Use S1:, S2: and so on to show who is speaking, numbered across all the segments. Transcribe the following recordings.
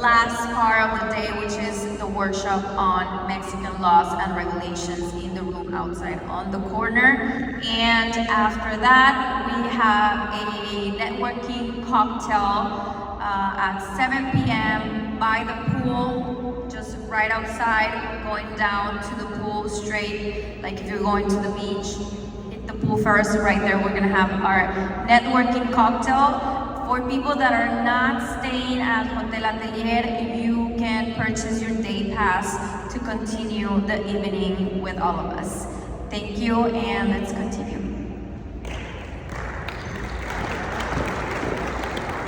S1: Last part of the day, which is the workshop on Mexican laws and regulations in the room outside on the corner. And after that, we have a networking cocktail at 7 p.m. by the pool, just right outside, going down to the pool straight, like if you're going to the beach, hit the pool first, right there we're gonna have our networking cocktail. For people that are not staying at Hotel Atelier, you can purchase your day pass to continue the evening with all of us. Thank you, and let's continue.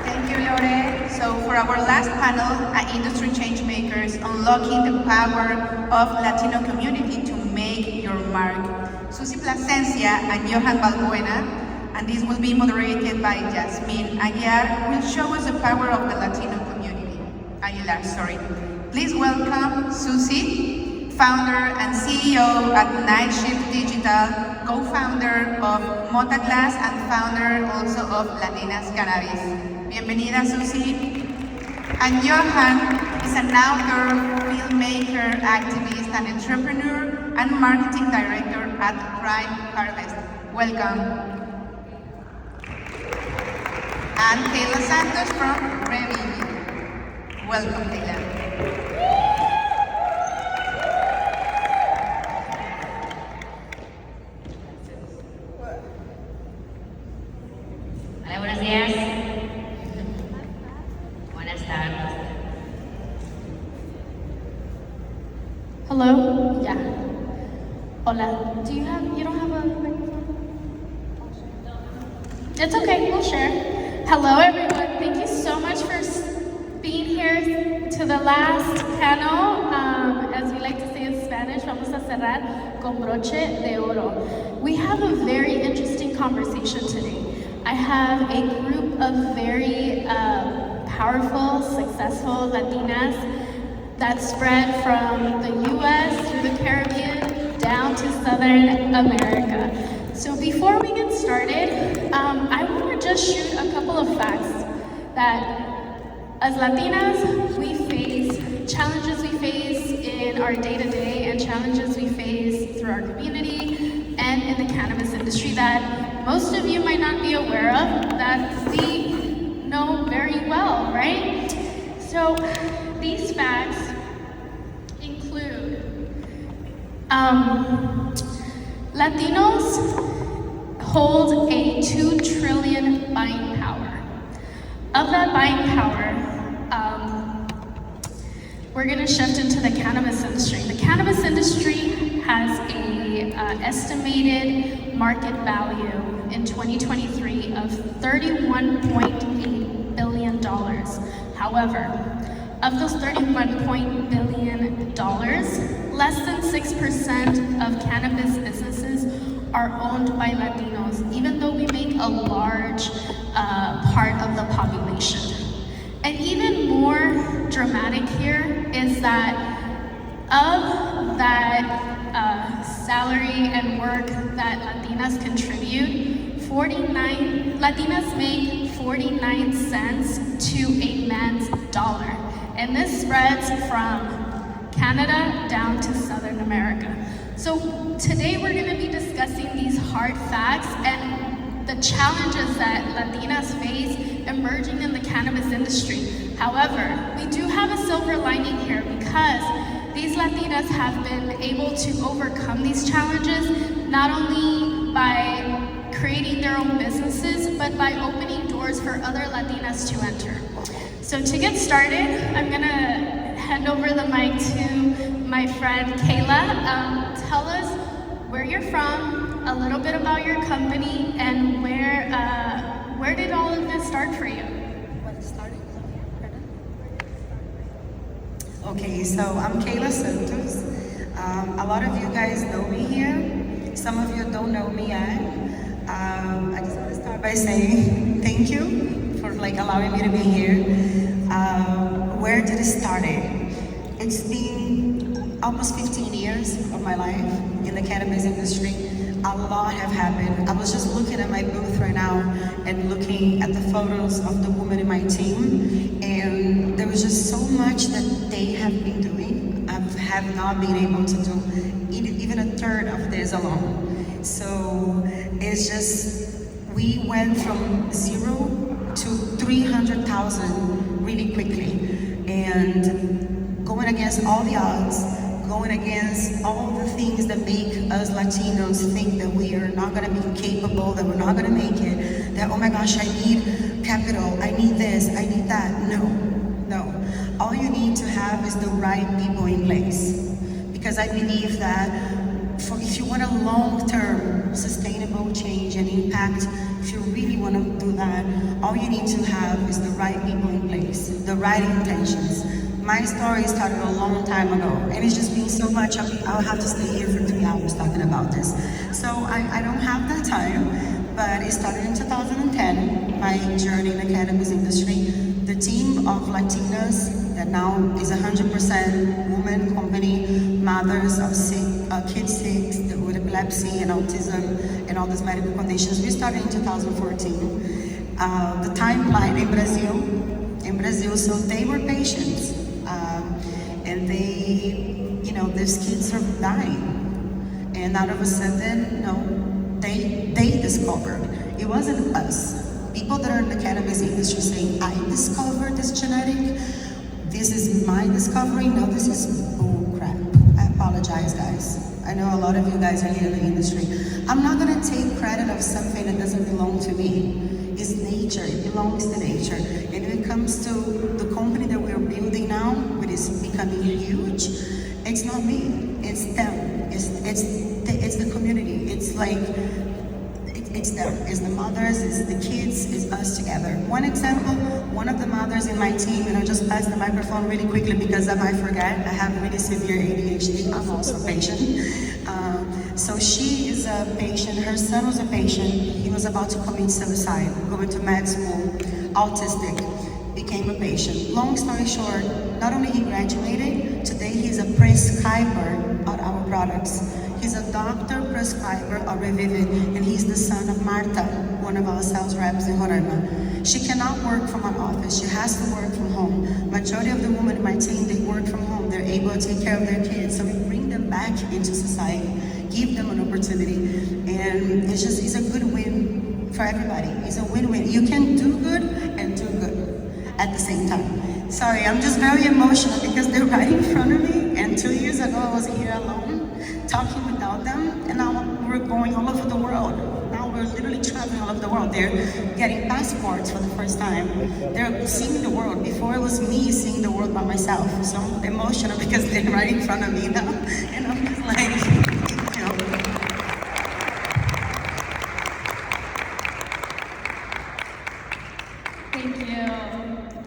S2: Thank you, Lore. So for our last panel, Industry Changemakers, Unlocking the Power of Latino Community to Make Your Mark. Susie Plascencia and Johan Balbuena, and this will be moderated by Jazmin Aguiar, will show us the power of the Latino community. Aguilar, sorry. Please welcome Susie, founder and CEO at Night Shift Digital, co-founder of Motaglass and founder also of Latinas Cannabis. Bienvenida, Susie. And Johan is an author, filmmaker, activist, and entrepreneur, and marketing director at Prime Harvest. Welcome. And Keila Santos from Revivi. Welcome, Keila.
S3: Hola, buenos días. Buenas tardes.
S4: Hello? Yeah. Hola. You don't have a microphone? It's okay, we'll share. Hello everyone, thank you so much for being here to the last panel. As we like to say in Spanish, vamos a cerrar con broche de oro. We have a very interesting conversation today. I have a group of very powerful, successful Latinas that spread from the US through the Caribbean down to Southern America. So before we get started, I want to just shoot a couple of facts that as Latinas, we face challenges we face in our day-to-day and challenges we face through our community and in the cannabis industry that most of you might not be aware of, that we know very well, right? So these facts include Latinos hold a 2 trillion buying power. Of that buying power, we're going to shift into the cannabis industry. The cannabis industry has a estimated market value in 2023 of $31.8 billion. However, of those $31 billion, less than 6% of cannabis businesses are owned by Latinos, even though we make a large part of the population. And even more dramatic here is that of that salary and work that Latinas contribute, Latinas make 49 cents to a man's dollar. And this spreads from Canada down to Southern America. So today we're going to be discussing these hard facts and the challenges that Latinas face emerging in the cannabis industry. However, we do have a silver lining here because these Latinas have been able to overcome these challenges not only by creating their own businesses, but by opening doors for other Latinas to enter. So to get started, I'm going to hand over the mic to my friend Keila. Tell us where you're from, a little bit about your company, and where did all of this start for you?
S5: Okay, so I'm Keila Santos. A lot of you guys know me here. Some of you don't know me yet. I just want to start by saying thank you for allowing me to be here. Where did it start? It's been almost 15 years of my life in the cannabis industry. a lot have happened. I was just looking at my booth right now and looking at the photos of the women in my team, and there was just so much that they have been doing. I have not been able to do even a third of this alone. So it's just, we went from 0 to 300,000 really quickly, and going against all the odds, going against all the things that make us Latinos think that we are not going to be capable, that we're not going to make it, that, oh my gosh, I need capital, I need this, I need that. No. All you need to have is the right people in place. Because I believe that if you want a long-term sustainable change and impact, if you really want to do that, all you need to have is the right people in place, the right intentions. My story started a long time ago, and it's just been so much. I'll have to stay here for 3 hours talking about this. So I don't have that time, but it started in 2010, my journey in the cannabis industry. The team of Latinas that now is 100% woman company, mothers of kids sick with epilepsy and autism and all these medical conditions. We started in 2014. The timeline in Brazil, so they were patients. And they, these kids are dying. And out of a sudden, they discovered. It wasn't us. People that are in the cannabis industry saying, I discovered this genetic, this is my discovery. No, this is bull crap. I apologize, guys. I know a lot of you guys are here in the industry. I'm not gonna take credit of something that doesn't belong to me. It's nature, it belongs to nature. And when it comes to the company that we're building now, which is becoming huge, it's not me, it's them. It's the community. It's like, it's them, it's the mothers, it's the kids, it's us together. One example, one of the mothers in my team, and I'll just pass the microphone really quickly because I might forget, I have really severe ADHD, I'm also a patient. So she is a patient, her son was a patient, he was about to commit suicide, going to med school, autistic, became a patient. Long story short, not only he graduated, today he's a prescriber of our products. He's a doctor prescriber of Revivit, and he's the son of Marta, one of our sales reps in Roraima. She cannot work from an office, she has to work from home. Majority of the women in my team, they work from home, they're able to take care of their kids, so we bring them back into society, give them an opportunity, and it's a good win for everybody. It's a win-win. You can do good and do good at the same time. Sorry, I'm just very emotional because they're right in front of me, and 2 years ago I was here alone, talking without them, and now we're going all over the world. Now we're literally traveling all over the world. They're getting passports for the first time. They're seeing the world. Before it was me seeing the world by myself. So I'm emotional because they're right in front of me now. And I'm just like,
S4: Thank you.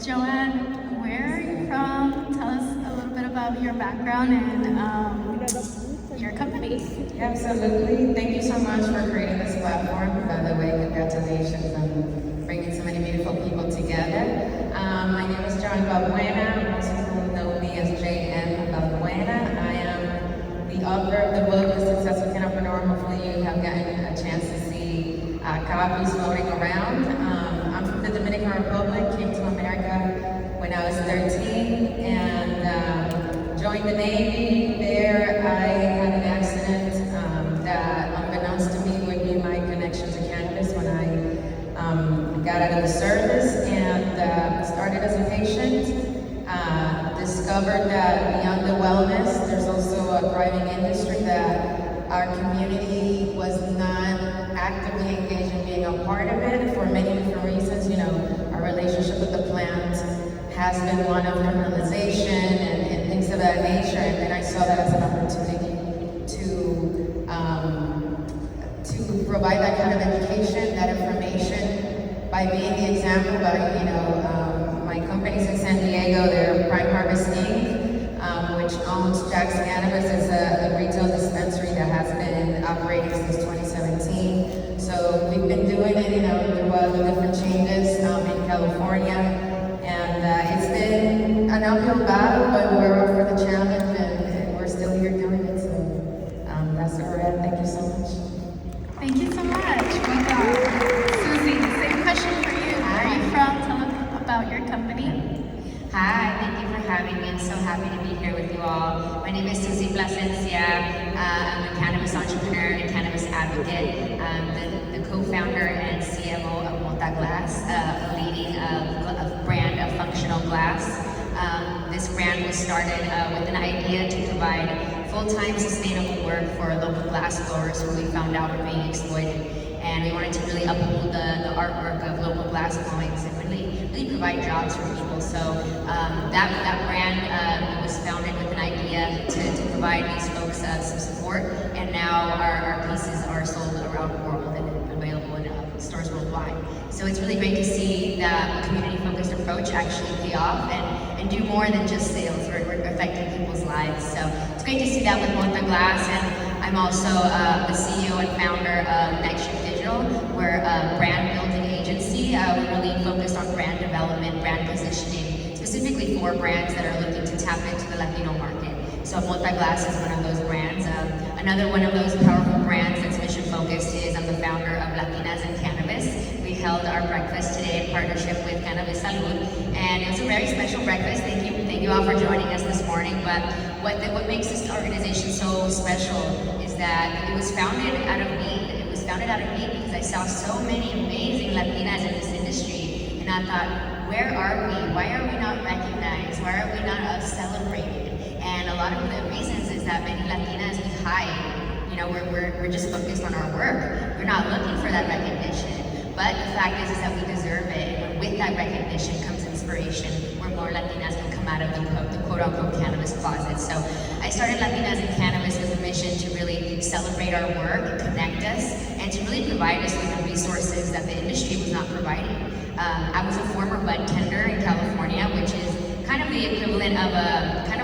S4: Joanne, where are you from? Tell us a little bit about your background and your company.
S6: Yeah, absolutely. Thank you so much for creating this platform. By the way, congratulations on bringing so many beautiful people together. My name is Balbuena. Most people know me as JM Balbuena. I am the author of the book, The Successful Cannabinor. Hopefully you have gotten a chance to see copies floating around. I'm from the Dominican Republic, came to America when I was 13, and joined the Navy. There I had an accident that, unbeknownst to me, would be my connection to cannabis when I got out of the service, and started as a patient. Discovered that beyond the wellness, there's also a thriving industry that our community was not actively engaged in being a part of it for many different reasons. Our relationship with the plant has been one of criminalization and things of that nature, and then I saw that as an opportunity to provide that kind of education, that information, by being the example. My company's in San Diego, they're Prime Harvest Inc., which owns Jack's Cannabis. It's a retail dispensary that has been operating since 2017. So we've been doing it, through the different changes in California. And it's been an uphill battle, but we're up for the challenge, and we're still here doing it. So that's where we're at. Thank you so much.
S4: Thank you so much. Welcome. Susie, same question for you. Where are you from? Tell us about your company.
S3: Hi, thank you for having me. I'm so happy to be here with you all. My name is Susie Plascencia. I'm a cannabis entrepreneur and a cannabis advocate. I'm the co-founder and CMO of Modera, a leading brand of functional glass. This brand was started with an idea to provide full-time sustainable work for local glass blowers who we found out were being exploited. And we wanted to really uphold the artwork of local glass blowings and really provide jobs for people. So that brand was founded with an idea to provide these folks some support. And now our pieces are sold around the world and available in stores worldwide. So it's really great to see that a community-focused approach actually pay off and do more than just sales. We're affecting people's lives. So it's great to see that with Modera Glass. And I'm also the CEO and founder of Night Shift Digital. We're a brand building agency. We're really focused on brand development, brand positioning, specifically for brands that are looking to tap into the Latino market. So Modera Glass is one of those brands. Another one of those powerful brands that's mission focused is I'm the founder of Latinas in Cannabis. We held our breakfast today in partnership with CannabiSalud, and it was a very special breakfast. Thank you all for joining us this morning. But what makes this organization so special is that it was founded out of need. It was founded out of need because I saw so many amazing Latinas in this industry, and I thought, where are we? Why are we not recognized? Why are we not celebrated? And a lot of the reasons is that many Latinas, we hide. You know, we're just focused on our work. We're not looking for that recognition. But the fact is that we deserve it. And with that recognition comes inspiration, where more Latinas can come out of the quote-unquote cannabis closet. So I started Latinas in Cannabis with a mission to really celebrate our work, connect us, and to really provide us with the resources that the industry was not providing. I was a former bud tender in California, which is kind of the equivalent of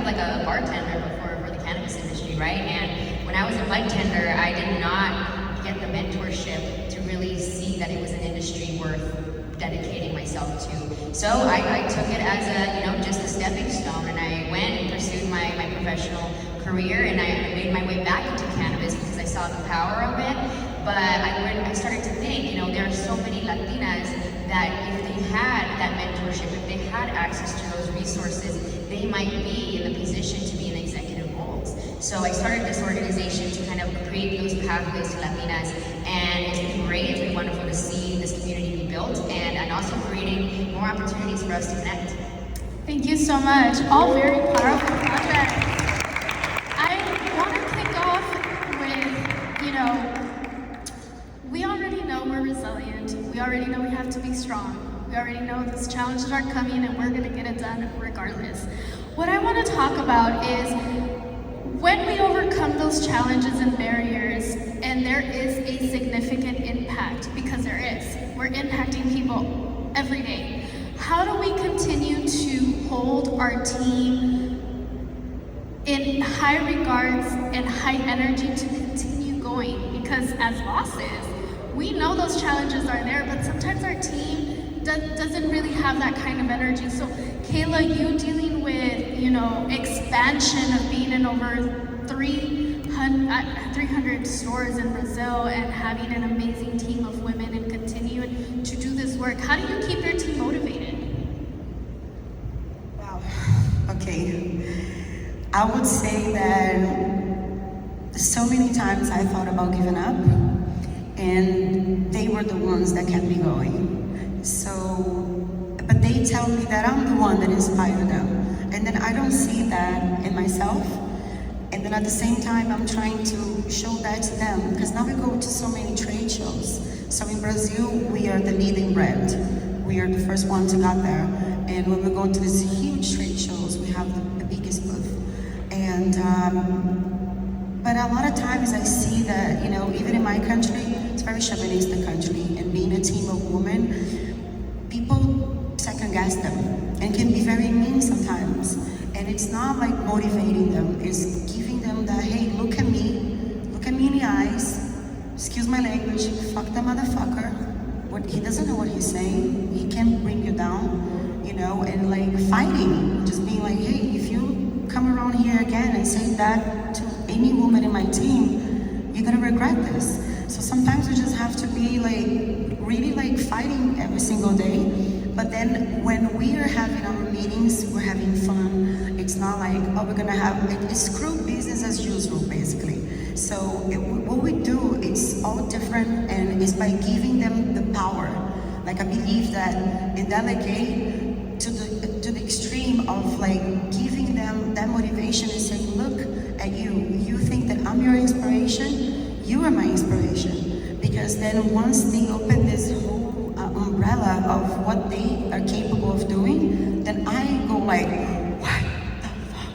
S3: like a bartender for the cannabis industry, right? And when I was a bud tender, I did not get the mentorship to really see that it was an industry worth dedicating myself to. So I took it as just a stepping stone, and I went and pursued my professional career, and I made my way back into cannabis because I saw the power of it. But I started to think, there are so many Latinas that if they had that mentorship, if they had access to those resources, they might be in the position to be in executive roles. So I started this organization to kind of create those pathways to Latinas, and it's been great. It's been wonderful to see this community be built, and also creating more opportunities for us to connect.
S4: Thank you so much. All very powerful projects. I want to kick off with, we already know we're resilient. We already know we have to be strong. We already know these challenges are coming and we're going to get it done regardless. What I want to talk about is when we overcome those challenges and barriers, and there is a significant impact, because there is. We're impacting people every day. How do we continue to hold our team in high regards and high energy to continue going? Because as bosses, we know those challenges are there, but sometimes our team doesn't really have that kind of energy. So Keila, you dealing with, expansion of being in over 300 stores in Brazil and having an amazing team of women and continuing to do this work. How do you keep your team motivated?
S5: Wow, okay. I would say that so many times I thought about giving up, and they were the ones that kept me going. But they tell me that I'm the one that inspired them. And then I don't see that in myself. And then at the same time, I'm trying to show that to them, because now we go to so many trade shows. So in Brazil, we are the leading brand. We are the first ones who got there. And when we go to these huge trade shows, we have the biggest booth. And, but a lot of times I see that, even in my country, it's a very chauvinistic country, and being a team of women, people second guess them and can be very mean sometimes. And it's not like motivating them, it's giving them that, hey, look at me in the eyes, excuse my language, fuck that motherfucker. He doesn't know what he's saying, he can bring you down, and like fighting, just being like, hey, if you come around here again and say that to any woman in my team, you're gonna regret this. So sometimes we just have to be like, really like fighting every single day. But then when we are having our meetings, we're having fun. It's not like, oh, we're gonna have, it's screw business as usual, basically. So what we do, it's all different, and it's by giving them the power. Like I believe that in delegate to the extreme of like giving them that motivation and saying, look at you. You think that I'm your inspiration? You are my inspiration. Because then once they open this whole umbrella of what they are capable of doing, then I go like, what the fuck?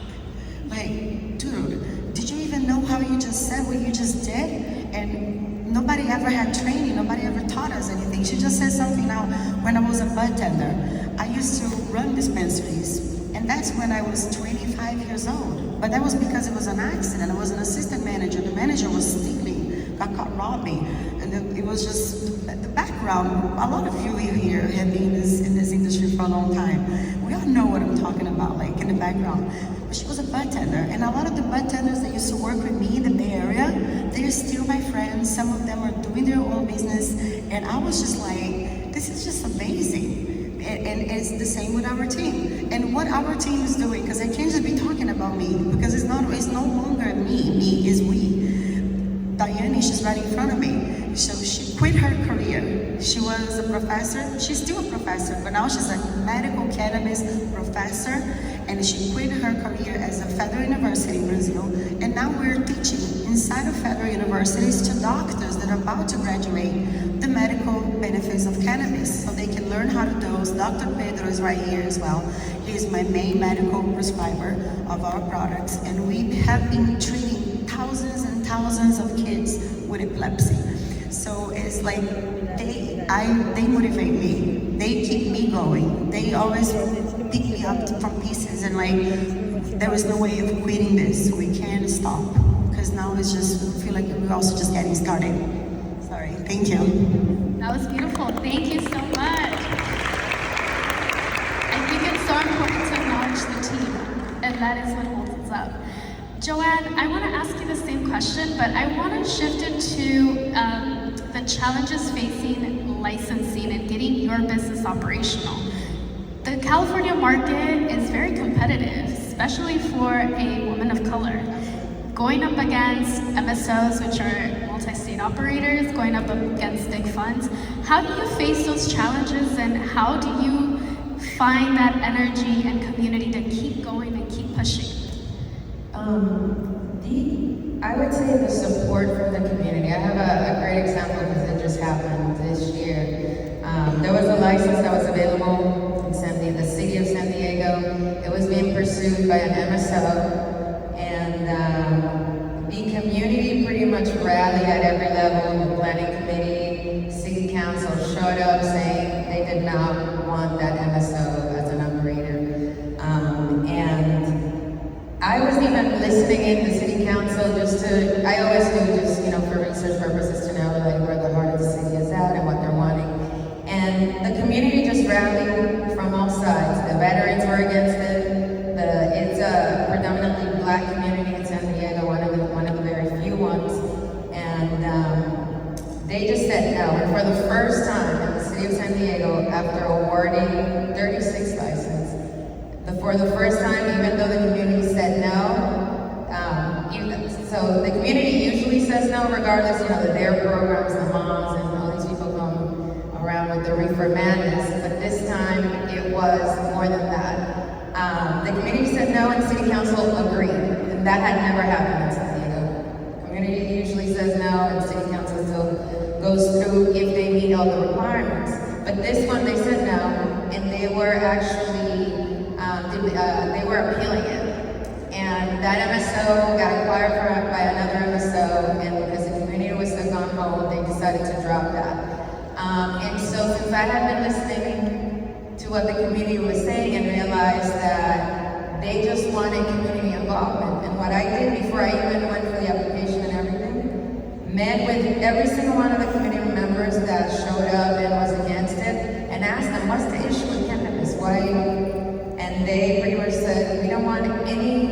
S5: Like, dude, did you even know how you just said what you just did? And nobody ever had training, nobody ever taught us anything. She just said something now, when I was a bartender, I used to run dispensaries, and that's when I was 25 years old. But that was because it was an accident. I was an assistant manager. The manager was stealing, got caught robbing, and then it was just the background. A lot of you here have been in this industry for a long time. We all know what I'm talking about, like in the background. But she was a bartender, and a lot of the bartenders that used to work with me in the Bay Area, they're still my friends. Some of them are doing their own business, and I was just like, this is just amazing. And it's the same with our team. And what our team is doing, because I can't just be talking about me, because it's no longer me is we. Diane, she's right in front of me. So she quit her career. She was a professor. She's still a professor, but now she's a medical cannabis professor. And she quit her career as a federal university in Brazil. And now we're teaching inside of federal universities to doctors that are about to graduate the medical benefits of cannabis, so they can learn how to dose. Dr. Pedro is right here as well. He is my main medical prescriber of our products. And we have been treating thousands and thousands of kids with epilepsy. So it's like they motivate me. They keep me going. They always pick me up from pieces, and like there is no way of quitting this. We can't stop, because now it's just, I feel like we're also just getting started. Sorry, thank you.
S4: That was beautiful. Thank you so much. I think it's so important to acknowledge the team, and that is what holds us up. Joanne, I want to ask you the same question, but I want to shift it to the challenges facing licensing and getting your business operational. The California market is very competitive, especially for a woman of color. Going up against MSOs, which are multi-state operators, going up against big funds. How do you face those challenges, and how do you find that energy and community to keep going and keep pushing?
S6: I would say the support from the community. I have a great example because it just happened this year. There was a license that was available in the city of San Diego. It was being pursued by an MSO, and the community pretty much rallied at every level. The planning committee, city council showed up saying they did not want that MSO as an operator. And I was even listening in the city council just to, I always do just, for research purposes to know like where the heart of the city is at and what they're wanting. And the community just rallied from all sides. The veterans were against it. It's a predominantly black community in San Diego, one of the very few ones. And they just said no. And for the first time in the city of San Diego, after awarding 36 licenses, for the first time, even though the community said no, so the community usually says no regardless, their programs, the moms, and all these people come around with the reefer madness, but this time it was more than that. The community said no and city council agreed, and that had never happened in San Diego. Community usually says no and city council still goes through if they meet all the requirements. But this one they said no, and they were actually they were appealing it. And that MSO got acquired by another MSO, and because the community was stuck on hold, they decided to drop that. And so since I had been listening to what the community was saying and realized that they just wanted community involvement, and what I did before I even went for the application and everything, met with every single one of the community members that showed up and was against it, and asked them, what's the issue with cannabis? Why? And they pretty much said, we don't want any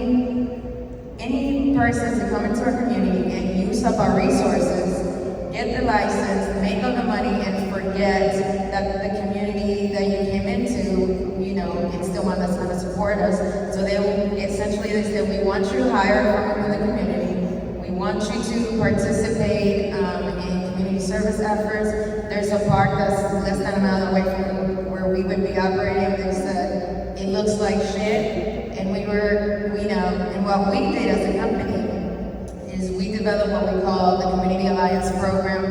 S6: person to come into our community and use up our resources, get the license, make all the money, and forget that the community that you came into, you know, it's the one that's going to support us. So they said, we want you to hire from the community. We want you to participate in community service efforts. There's a park that's less than a mile away from where we would be operating. They said, it looks like shit. And and what we did as a company is we developed what we call the Community Alliance Program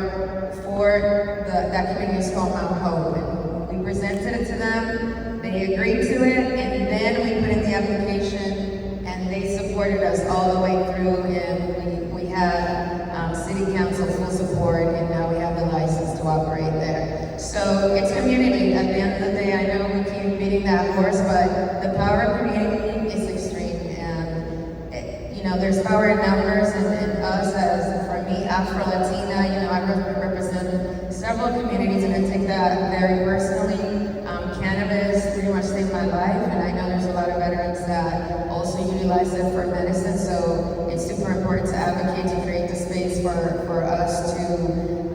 S6: for that community is called Mount Hope. And we presented it to them, they agreed to it, and then we put in the application, and they supported us all the way through, and we had City Council full support, and now we have the license to operate there. So it's community. At the end of the day, I know we keep beating that horse, but the power of community is extreme, and you know, there's power in numbers, and us as, for me, Afro-Latina, you know, I represent several communities, and I take that very personally. Cannabis pretty much saved my life, and I know there's a lot of veterans that also utilize it for medicine, so it's super important to advocate to create the space for us to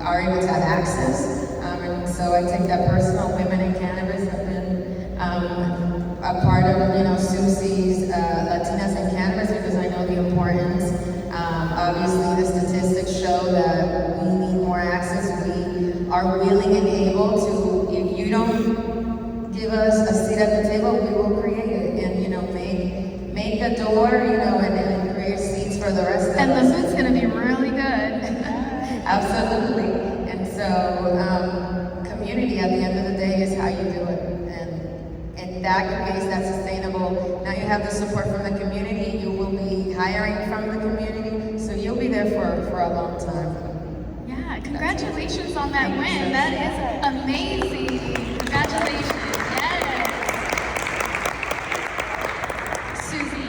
S6: are able to have access. And so I take that personal. Women in cannabis have been a part of, you know, Susie's Latinas in Cannabis, because I know the importance. Obviously, the statistics show that we need more access. We are willing and able to, if you don't give us a seat at the table, we will create it, and, you know, make a door, you know, and create seats for the rest of us.
S4: And the food's gonna be really good.
S6: Absolutely. And so, community at the end of the day is how you do it. And that creates that sustainable. Now you have the support from the community, you will be hiring from the community, so you'll be there for a long time.
S4: Yeah, congratulations on that win. That is amazing. Congratulations. Yes. Susie,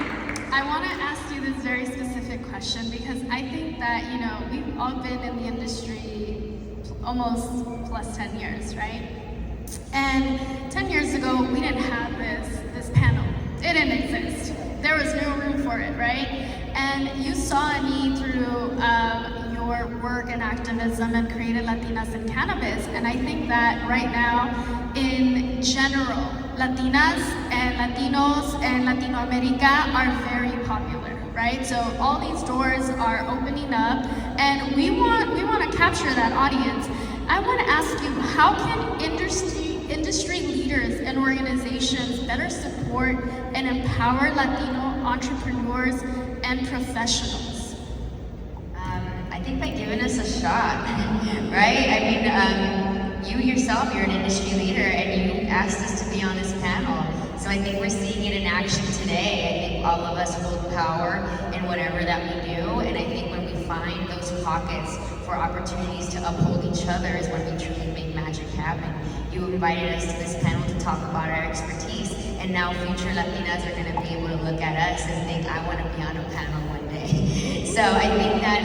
S4: I want to ask you this very specific question, because I think that, you know, we've all been in the industry almost plus 10 years, right? And 10 years ago, we didn't have this panel. It didn't exist. There was no room for it, right? And you saw a need through your work and activism and created Latinas in Cannabis. And I think that right now, in general, Latinas and Latinos and Latino America are very popular, right? So all these doors are opening up, and we want to capture that audience. I want to ask you, how can industry leaders and organizations better support and empower Latino entrepreneurs and professionals?
S3: I think by giving us a shot, right? I mean, you yourself, you're an industry leader, and you asked us to be on this panel. So I think we're seeing it in action today. I think all of us hold power in whatever that we do, and I think when we find those pockets for opportunities to uphold each other is when we truly make magic happen. You invited us to this panel to talk about our expertise, and now future Latinas are going to be able to look at us and think, I want to be on a panel one day. So I think that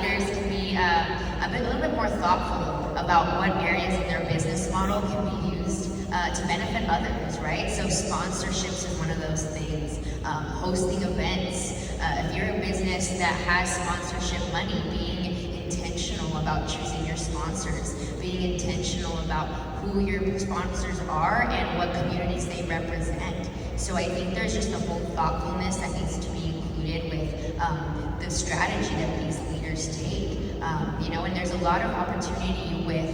S3: leaders can be a little bit more thoughtful about what areas of their business model can be used to benefit others, right? So sponsorships is one of those things. Hosting events. If you're a business that has sponsorship money, being intentional about choosing your sponsors, being intentional about who your sponsors are and what communities they represent. So I think there's just a whole thoughtfulness that needs to be included with the strategy that these leaders take. You know, and there's a lot of opportunity with,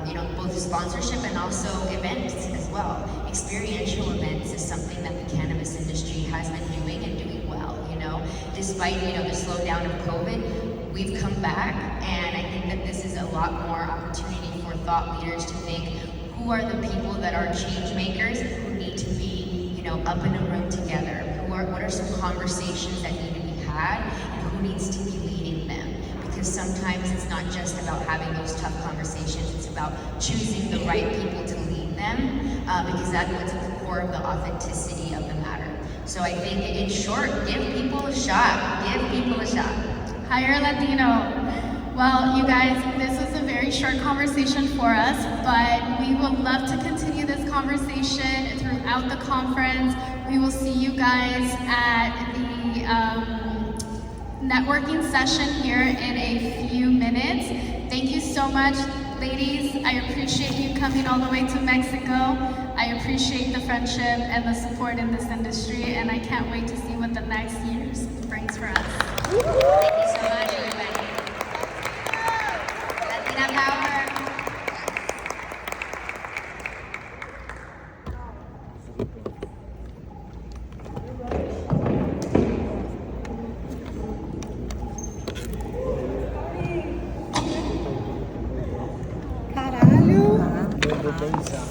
S3: you know, both sponsorship and also events as well. Experiential events is something that the cannabis industry has been doing and doing well, you know. Despite, you know, the slowdown of COVID, we've come back, and I think that this is a lot more opportunity for thought leaders to think, who are the people that are change makers who need to be, you know, up in a room together? What are some conversations that need to be had, and who needs to be leading them? Because sometimes it's not just about having those tough conversations, it's about choosing the right people to lead them, because that's what's at the core of the authenticity of the matter. So I think, in short, give people a shot. Give people a shot.
S4: Hire Latino. Well, you guys, this was a very short conversation for us, but we would love to continue this conversation throughout the conference. We will see you guys at the networking session here in a few minutes. Thank you so much, ladies. I appreciate you coming all the way to Mexico. I appreciate the friendship and the support in this industry, and I can't wait to see what the next years brings for us.
S3: Thank you so much, everybody. Latina Power.
S5: Caralho!